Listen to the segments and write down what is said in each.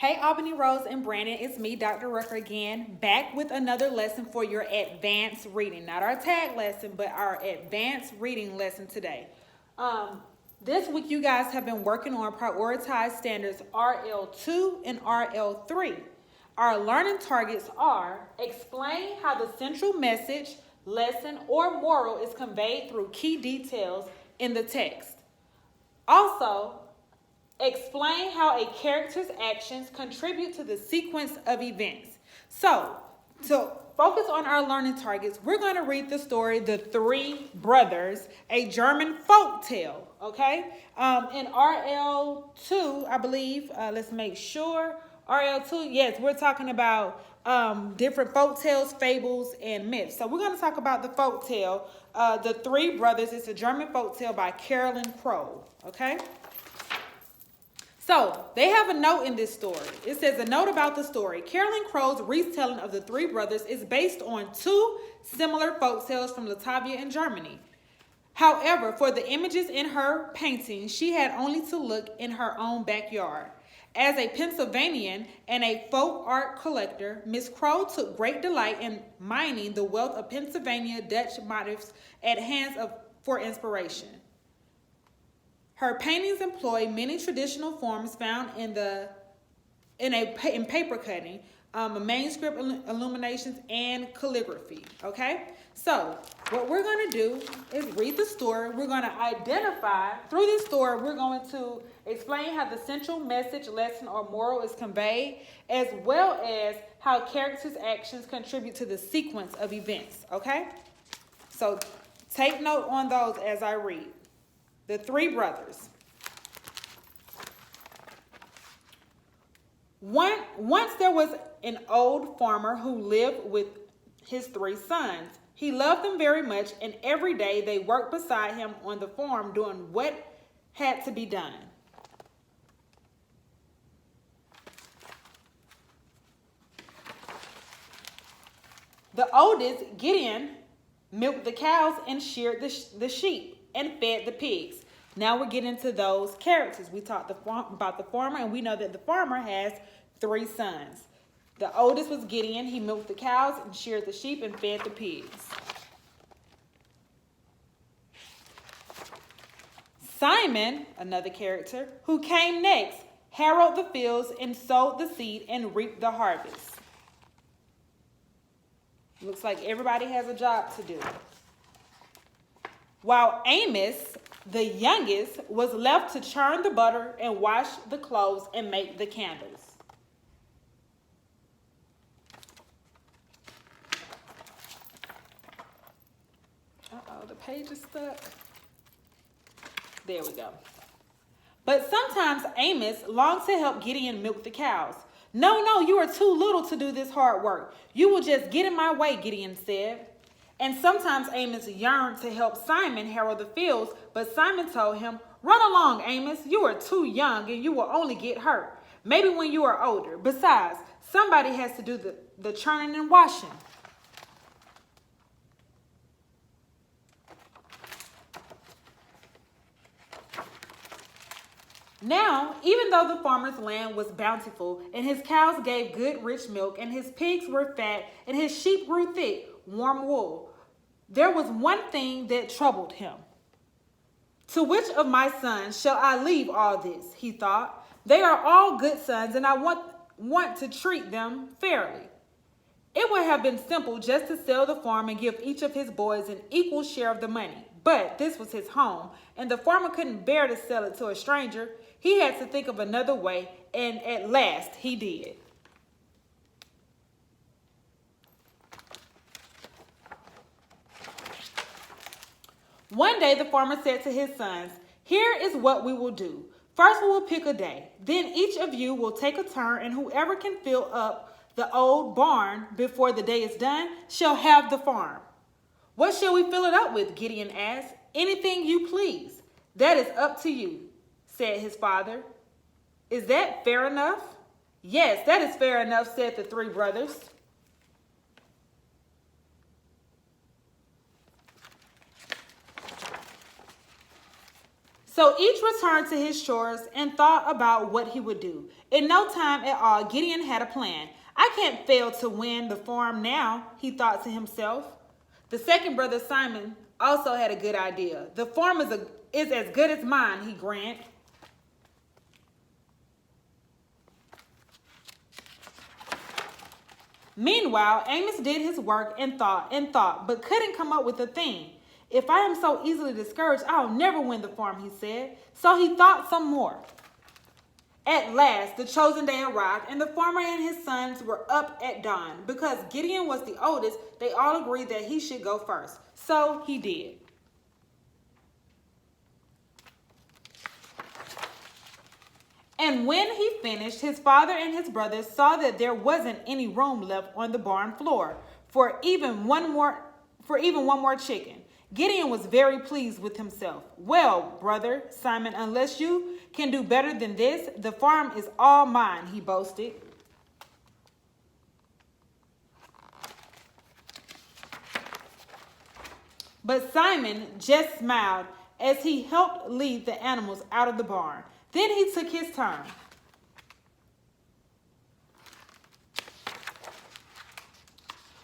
Hey Albany, Rose, and Brandon, it's me, Dr. Rucker again, back with another lesson for your advanced reading. Not our tag lesson, but our advanced reading lesson today. This week you guys have been working on prioritized standards RL2 and RL3. Our learning targets are explain how the central message, lesson, or moral is conveyed through key details in the text. Also, explain how a character's actions contribute to the sequence of events. So, to focus on our learning targets, we're going to read the story, The Three Brothers, a German folk tale, okay? In RL2, I believe, let's make sure. RL2, yes, we're talking about different folk tales, fables, and myths. So we're going to talk about the folk tale, The Three Brothers. It's a German folk tale by Carolyn Crow, okay? So, they have a note in this story. It says, a note about the story. Carolyn Crow's retelling of The Three Brothers is based on two similar folk tales from Latvia and Germany. However, for the images in her painting, she had only to look in her own backyard. As a Pennsylvanian and a folk art collector, Miss Crow took great delight in mining the wealth of Pennsylvania Dutch motifs at hands for inspiration. Her paintings employ many traditional forms found in paper cutting, manuscript illuminations, and calligraphy. Okay, so what we're going to do is read the story. We're going to identify through this story. We're going to explain how the central message, lesson, or moral is conveyed, as well as how characters' actions contribute to the sequence of events. Okay, so take note on those as I read. The Three Brothers. Once there was an old farmer who lived with his three sons. He loved them very much, and every day they worked beside him on the farm doing what had to be done. The oldest, Gideon, milked the cows and sheared the sheep and fed the pigs. Now we're getting to those characters. We talked about the farmer, and we know that the farmer has three sons. The oldest was Gideon. He milked the cows and sheared the sheep and fed the pigs. Simon, another character, who came next, harrowed the fields and sowed the seed and reaped the harvest. Looks like everybody has a job to do. While Amos, the youngest, was left to churn the butter and wash the clothes and make the candles. Uh-oh, the page is stuck. There we go. But sometimes Amos longed to help Gideon milk the cows. No, you are too little to do this hard work. You will just get in my way, Gideon said. And sometimes Amos yearned to help Simon harrow the fields, but Simon told him, run along, Amos. You are too young and you will only get hurt. Maybe when you are older. Besides, somebody has to do the churning and washing. Now, even though the farmer's land was bountiful, and his cows gave good rich milk, and his pigs were fat, and his sheep grew thick, warm wool, there was one thing that troubled him. To which of my sons shall I leave all this? He thought. They are all good sons, and I want to treat them fairly. It would have been simple just to sell the farm and give each of his boys an equal share of the money. But this was his home, and the farmer couldn't bear to sell it to a stranger. He had to think of another way, and at last he did. One day the farmer said to his sons, here is what we will do. First we will pick a day. Then each of you will take a turn, and whoever can fill up the old barn before the day is done shall have the farm. What shall we fill it up with? Gideon asked. Anything you please. That is up to you, said his father. Is that fair enough? Yes, that is fair enough, said the three brothers. So each returned to his chores and thought about what he would do. In no time at all, Gideon had a plan. I can't fail to win the farm now, he thought to himself. The second brother, Simon, also had a good idea. The farm is as good as mine, he grinned. Meanwhile, Amos did his work and thought, but couldn't come up with a thing. If I am so easily discouraged, I'll never win the farm, he said. So he thought some more. At last, the chosen day arrived, and the farmer and his sons were up at dawn. Because Gideon was the oldest, they all agreed that he should go first. So he did. And when he finished, his father and his brothers saw that there wasn't any room left on the barn floor for even one more chicken. Gideon was very pleased with himself. Well, brother Simon, unless you can do better than this, the farm is all mine, he boasted. But Simon just smiled as he helped lead the animals out of the barn. Then he took his turn.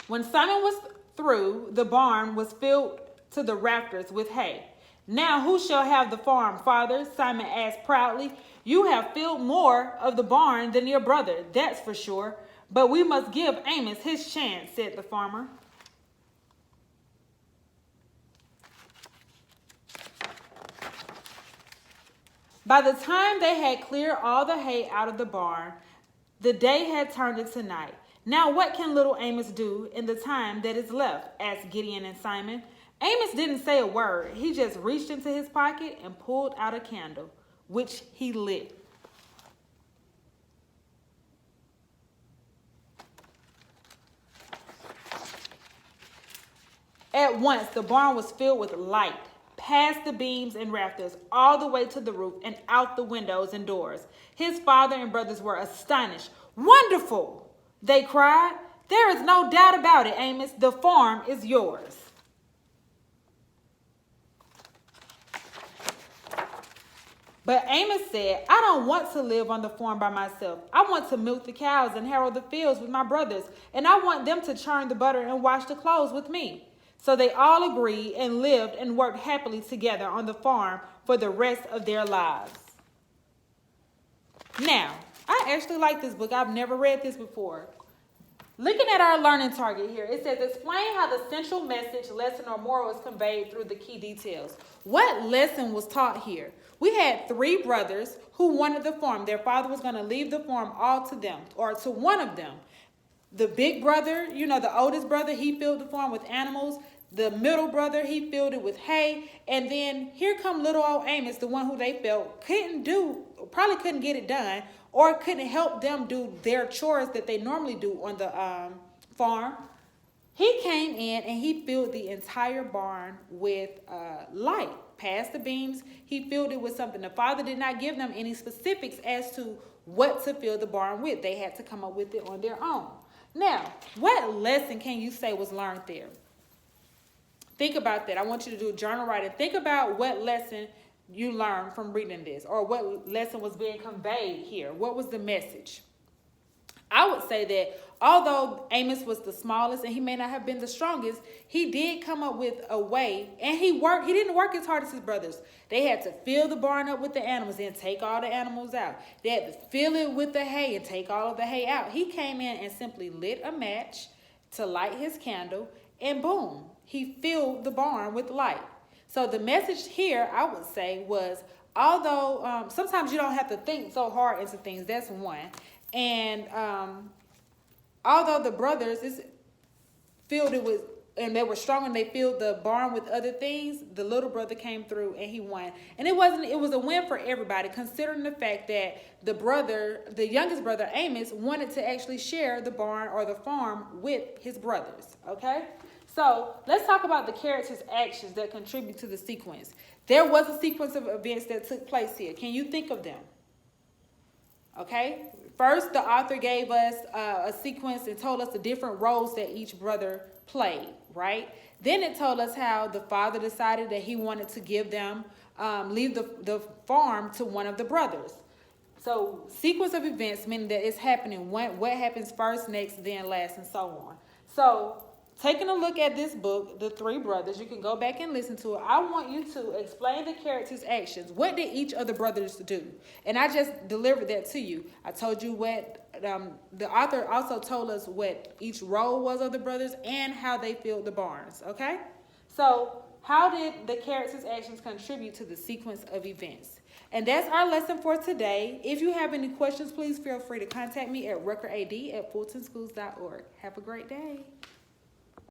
When Simon was through, the barn was filled to the rafters with hay. Now who shall have the farm, father? Simon asked proudly. You have filled more of the barn than your brother, that's for sure. But we must give Amos his chance, said the farmer. By the time they had cleared all the hay out of the barn, the day had turned into night. Now what can little Amos do in the time that is left? Asked Gideon and Simon. Amos didn't say a word. He just reached into his pocket and pulled out a candle, which he lit. At once, the barn was filled with light, past the beams and rafters, all the way to the roof and out the windows and doors. His father and brothers were astonished. Wonderful, they cried. There is no doubt about it, Amos. The farm is yours. But Amos said, I don't want to live on the farm by myself. I want to milk the cows and harrow the fields with my brothers, and I want them to churn the butter and wash the clothes with me. So they all agreed and lived and worked happily together on the farm for the rest of their lives. Now, I actually like this book. I've never read this before. Looking at our learning target here, it says, explain how the central message, lesson, or moral is conveyed through the key details. What lesson was taught here? We had three brothers who wanted the farm. Their father was going to leave the farm all to them, or to one of them. The big brother, the oldest brother, he filled the farm with animals. The middle brother, he filled it with hay. And then here come little old Amos, the one who they felt probably couldn't get it done, or couldn't help them do their chores that they normally do on the farm. He came in and he filled the entire barn with light. Past the beams, he filled it with something. The father did not give them any specifics as to what to fill the barn with. They had to come up with it on their own. Now, what lesson can you say was learned there? Think about that. I want you to do journal writing. Think about what lesson you learned from reading this, or what lesson was being conveyed here. What was the message? I would say that although Amos was the smallest and he may not have been the strongest, he did come up with a way, and he didn't work as hard as his brothers. They had to fill the barn up with the animals and take all the animals out. They had to fill it with the hay and take all of the hay out. He came in and simply lit a match to light his candle, and boom, he filled the barn with light. So the message here, I would say, was although sometimes you don't have to think so hard into things, that's one. And although the brothers filled it with, and they were strong and they filled the barn with other things, the little brother came through and he won. And it was a win for everybody, considering the fact that the youngest brother, Amos, wanted to actually share the barn or the farm with his brothers, okay? So let's talk about the characters' actions that contribute to the sequence. There was a sequence of events that took place here. Can you think of them? Okay. First, the author gave us a sequence and told us the different roles that each brother played. right? Then it told us how the father decided that he wanted to give them, leave the farm to one of the brothers. So sequence of events, meaning that it's happening, what happens first, next, then last, and so on. So taking a look at this book, The Three Brothers, you can go back and listen to it. I want you to explain the characters' actions. What did each of the brothers do? And I just delivered that to you. I told you what the author also told us what each role was of the brothers and how they filled the barns, okay? So how did the characters' actions contribute to the sequence of events? And that's our lesson for today. If you have any questions, please feel free to contact me at recordad@fultonschools.org. Have a great day.